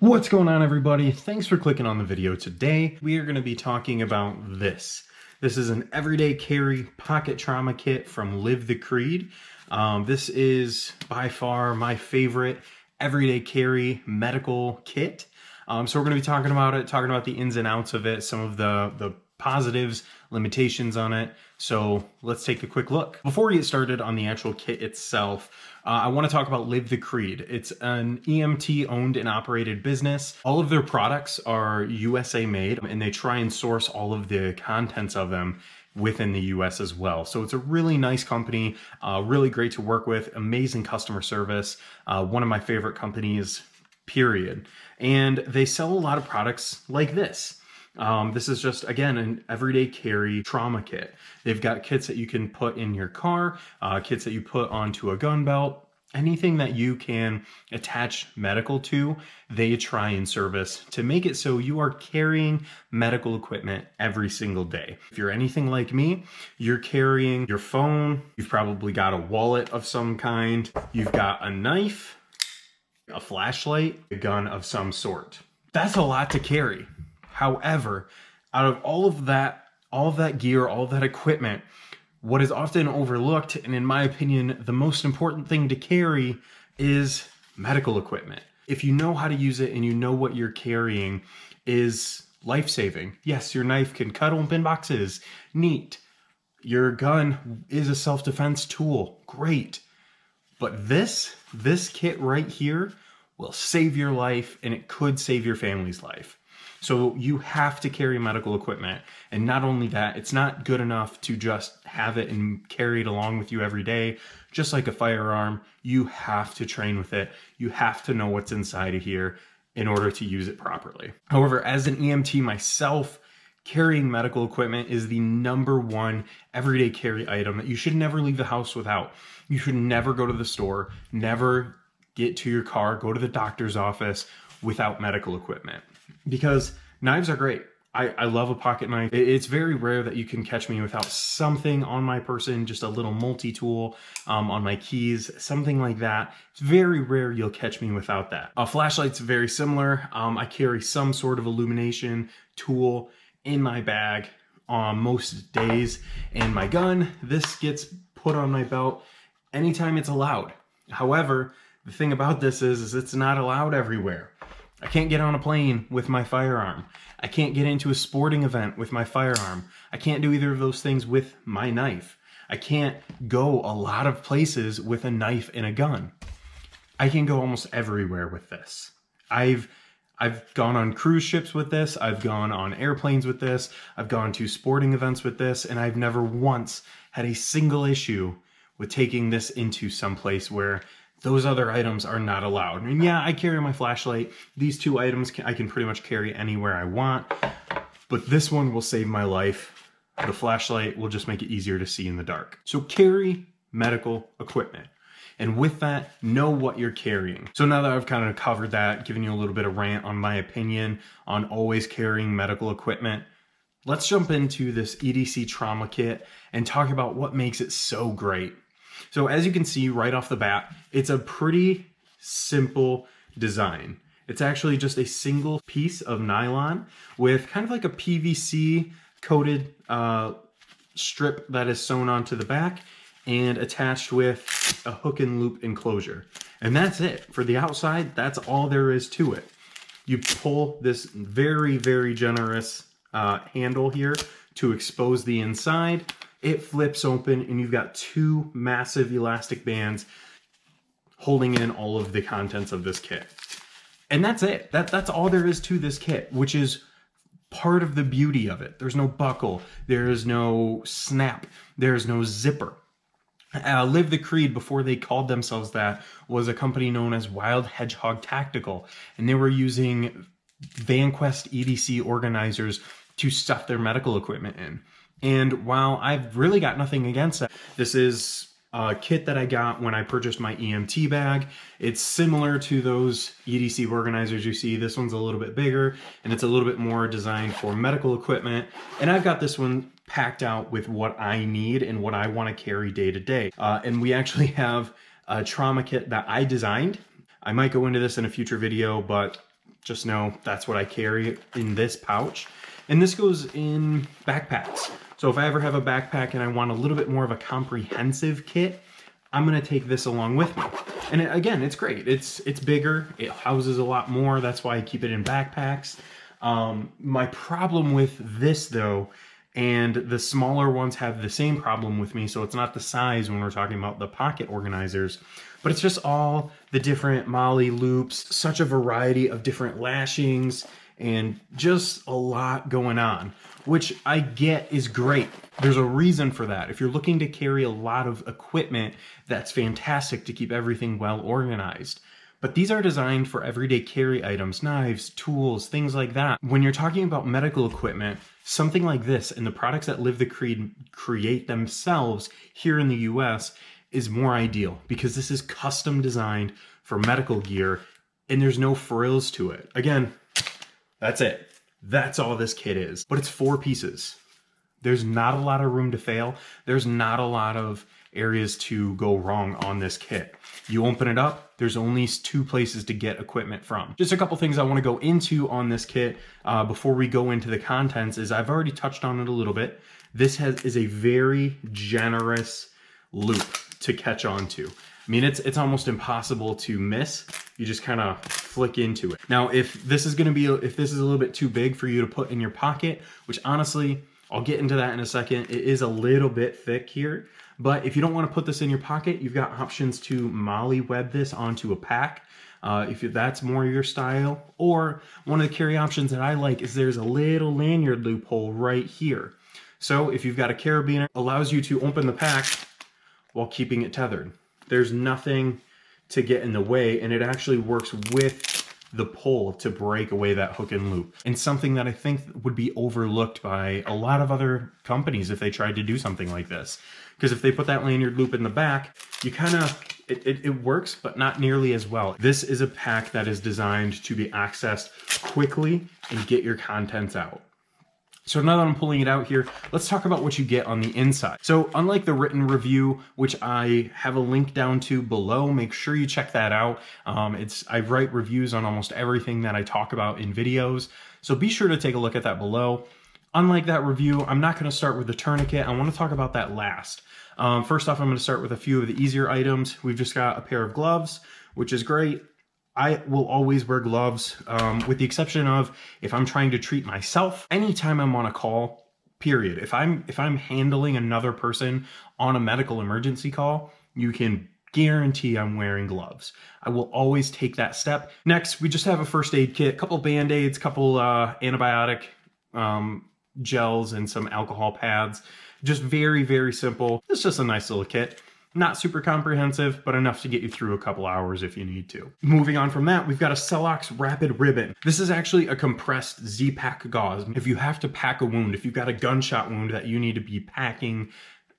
What's going on, everybody? Thanks for clicking on the video. Today we are going to be talking about this. This is an everyday carry pocket trauma kit from Live the Creed. This is by far my favorite everyday carry medical kit. So we're going to be talking about it, talking about the ins and outs of it, some of the positives, limitations on it. So let's take a quick look. Before we get started on the actual kit itself, I want to talk about Live the Creed. It's an EMT owned and operated business. All of their products are USA made, and they try and source all of the contents of them within the US as well. So it's a really nice company, really great to work with, amazing customer service, one of my favorite companies, period. And they sell a lot of products like this. This is just, again, an everyday carry trauma kit. They've got kits that you can put in your car, kits that you put onto a gun belt, anything that you can attach medical to, they try and service to make it so you are carrying medical equipment every single day. If you're anything like me, you're carrying your phone, you've probably got a wallet of some kind, you've got a knife, a flashlight, a gun of some sort. That's a lot to carry. However, out of all of that gear, all of that equipment, what is often overlooked, and in my opinion, the most important thing to carry is medical equipment. If you know how to use it and you know what you're carrying is life-saving. Yes, your knife can cut open boxes. Neat. Your gun is a self-defense tool. Great. But this kit right here will save your life, and it could save your family's life. So you have to carry medical equipment. And not only that, it's not good enough to just have it and carry it along with you every day. Just like a firearm, you have to train with it. You have to know what's inside of here in order to use it properly. However, as an EMT myself, carrying medical equipment is the #1 everyday carry item that you should never leave the house without. You should never go to the store, never get to your car, go to the doctor's office without medical equipment. Because knives are great. I love a pocket knife. It's very rare that you can catch me without something on my person, just a little multi-tool on my keys, something like that. It's very rare you'll catch me without that. A flashlight's very similar. I carry some sort of illumination tool in my bag on most days. And my gun, this gets put on my belt anytime it's allowed. However, the thing about this is it's not allowed everywhere. I can't get on a plane with my firearm. I can't get into a sporting event with my firearm. I can't do either of those things with my knife. I can't go a lot of places with a knife and a gun. I can go almost everywhere with this. I've gone on cruise ships with this. I've gone on airplanes with this. I've gone to sporting events with this, and I've never once had a single issue with taking this into some place where those other items are not allowed. And yeah, I carry my flashlight. These two items I can pretty much carry anywhere I want, but this one will save my life. The flashlight will just make it easier to see in the dark. So carry medical equipment. And with that, know what you're carrying. So now that I've kind of covered that, given you a little bit of rant on my opinion on always carrying medical equipment, let's jump into this EDC trauma kit and talk about what makes it so great. So as you can see right off the bat, it's a pretty simple design. It's actually just a single piece of nylon with kind of like a PVC coated strip that is sewn onto the back and attached with a hook and loop enclosure. And that's it. For the outside, that's all there is to it. You pull this very, very generous handle here to expose the inside. It flips open and you've got two massive elastic bands holding in all of the contents of this kit. And that's it. That's all there is to this kit, which is part of the beauty of it. There's no buckle. There is no snap. There's no zipper. Live the Creed, before they called themselves that, was a company known as Wild Hedgehog Tactical. And they were using VanQuest EDC organizers to stuff their medical equipment in. And while I've really got nothing against that, this is a kit that I got when I purchased my EMT bag. It's similar to those EDC organizers you see. This one's a little bit bigger and it's a little bit more designed for medical equipment. And I've got this one packed out with what I need and what I want to carry day to day. And we actually have a trauma kit that I designed. I might go into this in a future video, but just know that's what I carry in this pouch. And this goes in backpacks. So if I ever have a backpack and I want a little bit more of a comprehensive kit, I'm gonna take this along with me. And again, it's great. It's bigger, it houses a lot more. That's why I keep it in backpacks. My problem with this though, and the smaller ones have the same problem with me, so it's not the size when we're talking about the pocket organizers, but it's just all the different MOLLE loops, such a variety of different lashings, and just a lot going on, which I get is great. There's a reason for that. If you're looking to carry a lot of equipment, that's fantastic to keep everything well organized. But these are designed for everyday carry items, knives, tools, things like that. When you're talking about medical equipment, something like this and the products that Live the Creed create themselves here in the US is more ideal, because this is custom designed for medical gear and there's no frills to it. Again, that's it. That's all this kit is. But it's 4 pieces. There's not a lot of room to fail. There's not a lot of areas to go wrong on this kit. You open it up, there's only 2 places to get equipment from. Just a couple things I want to go into on this kit before we go into the contents is I've already touched on it a little bit. This is a very generous loop to catch on to. I mean, it's almost impossible to miss. You just kind of flick into it. Now, if this is a little bit too big for you to put in your pocket, which honestly, I'll get into that in a second. It is a little bit thick here, but if you don't want to put this in your pocket, you've got options to MOLLE web this onto a pack. If that's more your style, or one of the carry options that I like is there's a little lanyard loophole right here. So if you've got a carabiner, it allows you to open the pack while keeping it tethered. There's nothing to get in the way, and it actually works with the pull to break away that hook and loop. And something that I think would be overlooked by a lot of other companies if they tried to do something like this. Because if they put that lanyard loop in the back, you kind of, it works, but not nearly as well. This is a pack that is designed to be accessed quickly and get your contents out. So now that I'm pulling it out here, let's talk about what you get on the inside. So unlike the written review, which I have a link down to below, make sure you check that out. I write reviews on almost everything that I talk about in videos, so be sure to take a look at that below. Unlike that review, I'm not going to start with the tourniquet. I want to talk about that last. First off, I'm going to start with a few of the easier items. We've just got a pair of gloves, which is great. I will always wear gloves, with the exception of if I'm trying to treat myself. Anytime I'm on a call, period. If I'm handling another person on a medical emergency call, you can guarantee I'm wearing gloves. I will always take that step. Next, we just have a first aid kit, couple Band-Aids, couple antibiotic gels, and some alcohol pads. Just very, very simple. It's just a nice little kit. Not super comprehensive, but enough to get you through a couple hours if you need to. Moving on from that, we've got a Celox Rapid Ribbon. This is actually a compressed Z-Pack gauze. If you have to pack a wound, if you've got a gunshot wound that you need to be packing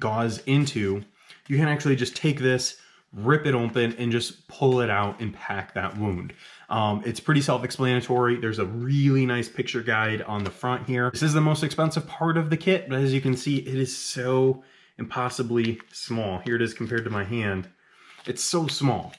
gauze into, you can actually just take this, rip it open, and just pull it out and pack that wound. It's pretty self-explanatory. There's a really nice picture guide on the front here. This is the most expensive part of the kit, but as you can see, it is so impossibly small. Here it is compared to my hand. It's so small.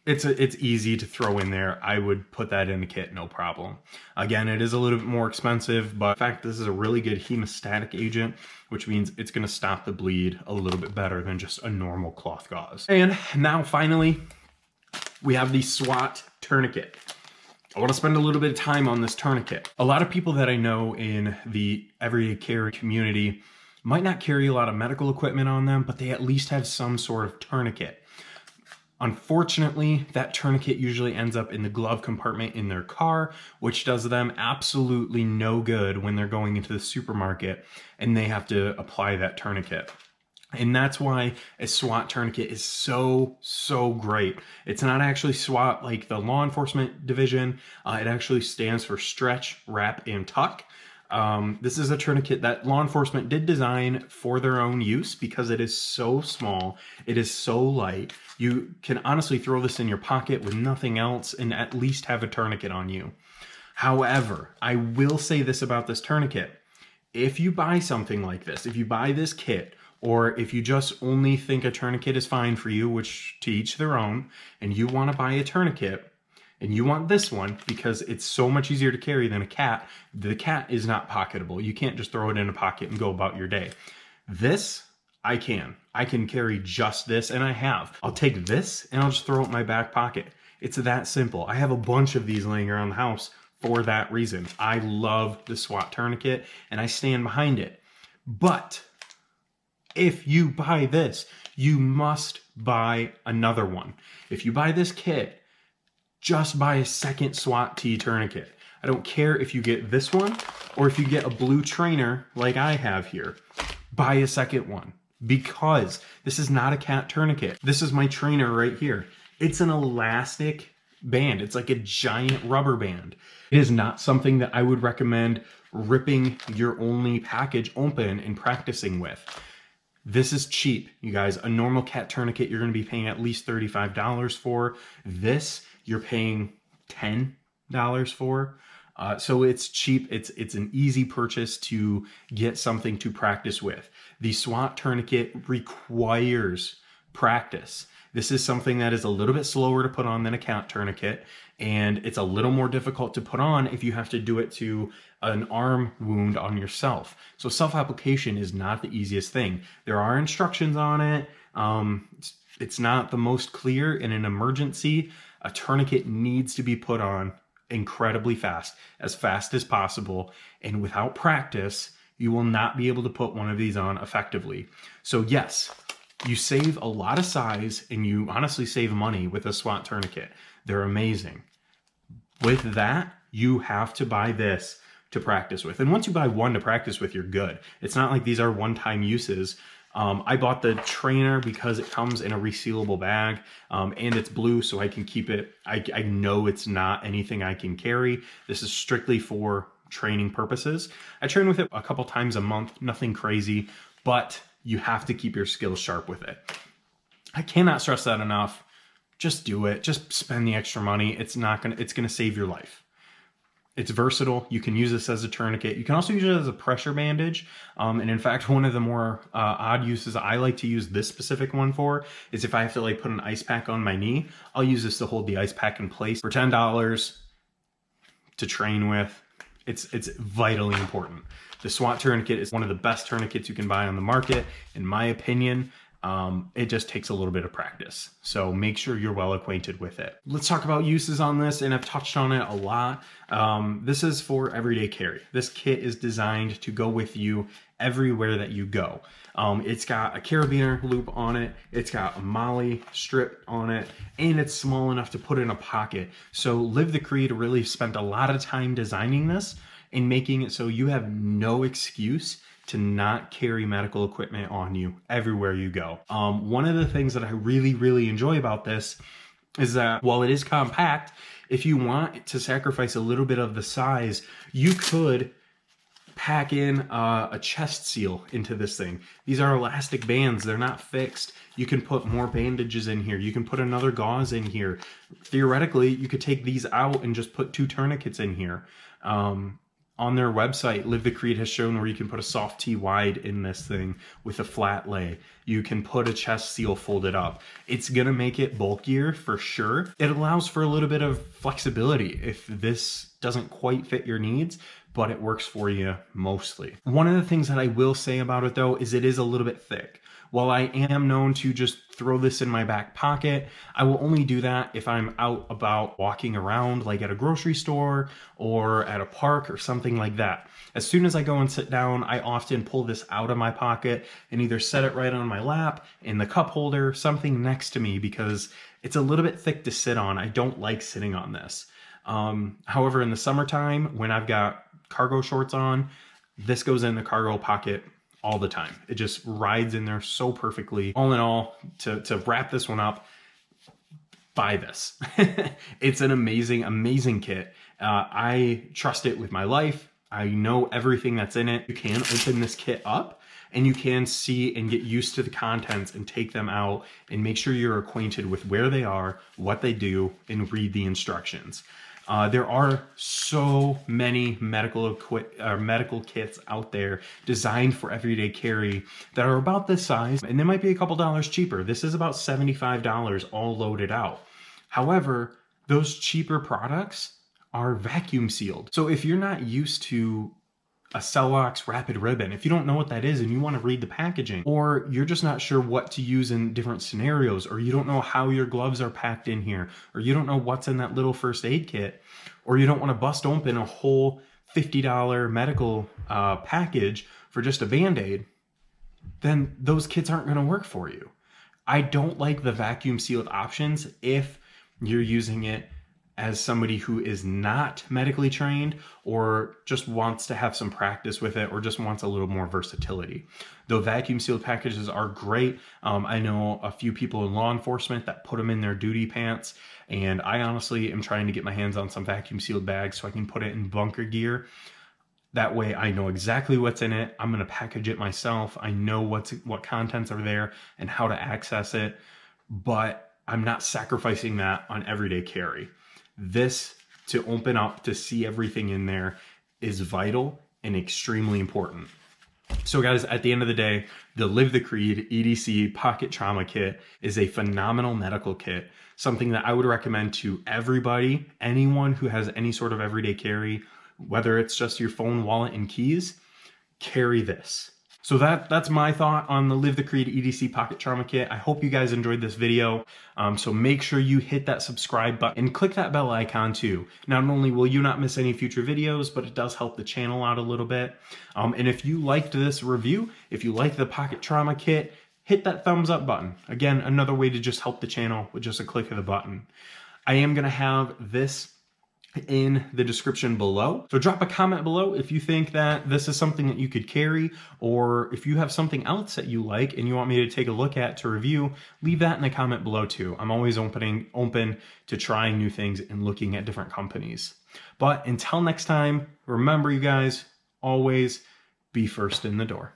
It's easy to throw in there. I would put that in the kit, no problem. Again, it is a little bit more expensive, but in fact, this is a really good hemostatic agent, which means it's going to stop the bleed a little bit better than just a normal cloth gauze. And now finally, we have the SWAT tourniquet. I want to spend a little bit of time on this tourniquet. A lot of people that I know in the everyday carry community might not carry a lot of medical equipment on them, but they at least have some sort of tourniquet. Unfortunately, that tourniquet usually ends up in the glove compartment in their car, which does them absolutely no good when they're going into the supermarket and they have to apply that tourniquet. And that's why a SWAT tourniquet is so, so great. It's not actually SWAT like the law enforcement division. It actually stands for stretch, wrap, and tuck. This is a tourniquet that law enforcement did design for their own use because it is so small, it is so light. You can honestly throw this in your pocket with nothing else and at least have a tourniquet on you. However, I will say this about this tourniquet. If you buy something like this, if you buy this kit, or if you just only think a tourniquet is fine for you, which to each their own, and you want to buy a tourniquet, and you want this one because it's so much easier to carry than a cat. The cat is not pocketable. You can't just throw it in a pocket and go about your day. This, I can carry just this, and I have. I'll take this and I'll just throw it in my back pocket. It's that simple. I have a bunch of these laying around the house for that reason. I love the SWAT tourniquet and I stand behind it. But if you buy this, you must buy another one. If you buy this kit, just buy a second SWAT T tourniquet. I don't care if you get this one or if you get a blue trainer like I have here. Buy a second one because this is not a cat tourniquet. This is my trainer right here. It's an elastic band. It's like a giant rubber band. It is not something that I would recommend ripping your only package open and practicing with. This is cheap, you guys. A normal cat tourniquet, you're going to be paying at least $35 for. This, you're paying $10 for. So it's cheap. It's an easy purchase to get something to practice with. The SWAT tourniquet requires practice. This is something that is a little bit slower to put on than a cat tourniquet, and it's a little more difficult to put on if you have to do it to an arm wound on yourself. So self-application is not the easiest thing. There are instructions on it. It's not the most clear. In an emergency, a tourniquet needs to be put on incredibly fast as possible. And without practice, you will not be able to put one of these on effectively. So yes, you save a lot of size and you honestly save money with a SWAT tourniquet. They're amazing. With that, you have to buy this to practice with. And once you buy one to practice with, you're good. It's not like these are one-time uses. I bought the trainer because it comes in a resealable bag and it's blue, so I can keep it. I know it's not anything I can carry. This is strictly for training purposes. I train with it a couple times a month, nothing crazy, but you have to keep your skills sharp with it. I cannot stress that enough. Just do it. Just spend the extra money. It's gonna save your life. It's versatile. You can use this as a tourniquet. You can also use it as a pressure bandage. And in fact, one of the more odd uses I like to use this specific one for is if I have to like put an ice pack on my knee, I'll use this to hold the ice pack in place for $10 to train with. It's vitally important. The SWAT tourniquet is one of the best tourniquets you can buy on the market, in my opinion. It just takes a little bit of practice. So make sure you're well acquainted with it. Let's talk about uses on this, and I've touched on it a lot. This is for everyday carry. This kit is designed to go with you everywhere that you go. It's got a carabiner loop on it. It's got a MOLLE strip on it, and it's small enough to put in a pocket. So Live the Creed really spent a lot of time designing this and making it so you have no excuse to not carry medical equipment on you everywhere you go. One of the things that I really, really enjoy about this is that while it is compact, if you want to sacrifice a little bit of the size, you could pack in a chest seal into this thing. These are elastic bands. They're not fixed. You can put more bandages in here. You can put another gauze in here. Theoretically, you could take these out and just put 2 tourniquets in here. On their website, Live the Creed has shown where you can put a soft T wide in this thing with a flat lay. You can put a chest seal folded up. It's gonna make it bulkier for sure. It allows for a little bit of flexibility if this doesn't quite fit your needs, but it works for you mostly. One of the things that I will say about it though is it is a little bit thick. While I am known to just throw this in my back pocket, I will only do that if I'm out about walking around, like at a grocery store or at a park or something like that. As soon as I go and sit down, I often pull this out of my pocket and either set it right on my lap, in the cup holder, something next to me, because it's a little bit thick to sit on. I don't like sitting on this. However, in the summertime, when I've got cargo shorts on, this goes in the cargo pocket all the time. It just rides in there so perfectly. All in all, to wrap this one up, buy this. It's an amazing, amazing kit. I trust it with my life. I know everything that's in it. You can open this kit up and you can see and get used to the contents and take them out and make sure you're acquainted with where they are, what they do, and read the instructions. There are so many medical kits out there designed for everyday carry that are about this size, and they might be a couple dollars cheaper. This is about $75 all loaded out. However, those cheaper products are vacuum sealed. So if you're not used to a Celox Rapid Ribbon, if you don't know what that is and you want to read the packaging, or you're just not sure what to use in different scenarios, or you don't know how your gloves are packed in here, or you don't know what's in that little first aid kit, or you don't want to bust open a whole $50 medical package for just a Band-Aid, then those kits aren't going to work for you. I don't like the vacuum sealed options if you're using it as somebody who is not medically trained or just wants to have some practice with it or just wants a little more versatility. Though vacuum sealed packages are great, I know a few people in law enforcement that put them in their duty pants, and I honestly am trying to get my hands on some vacuum sealed bags so I can put it in bunker gear. That way I know exactly what's in it. I'm gonna package it myself. I know what contents are there and how to access it, but I'm not sacrificing that on everyday carry. This, to open up, to see everything in there, is vital and extremely important. So guys, at the end of the day, the Live the Creed EDC Pocket Trauma Kit is a phenomenal medical kit, something that I would recommend to everybody, anyone who has any sort of everyday carry, whether it's just your phone, wallet, and keys, carry this. So that's my thought on the Live the Creed EDC Pocket Trauma Kit. I hope you guys enjoyed this video. So make sure you hit that subscribe button and click that bell icon too. Not only will you not miss any future videos, but it does help the channel out a little bit. And if you liked this review, if you like the Pocket Trauma Kit, hit that thumbs up button. Again, another way to just help the channel with just a click of the button. I am gonna have this in the description below. So drop a comment below if you think that this is something that you could carry, or if you have something else that you like and you want me to take a look at to review, leave that in the comment below too. I'm always open to trying new things and looking at different companies. But until next time, remember you guys, always be first in the door.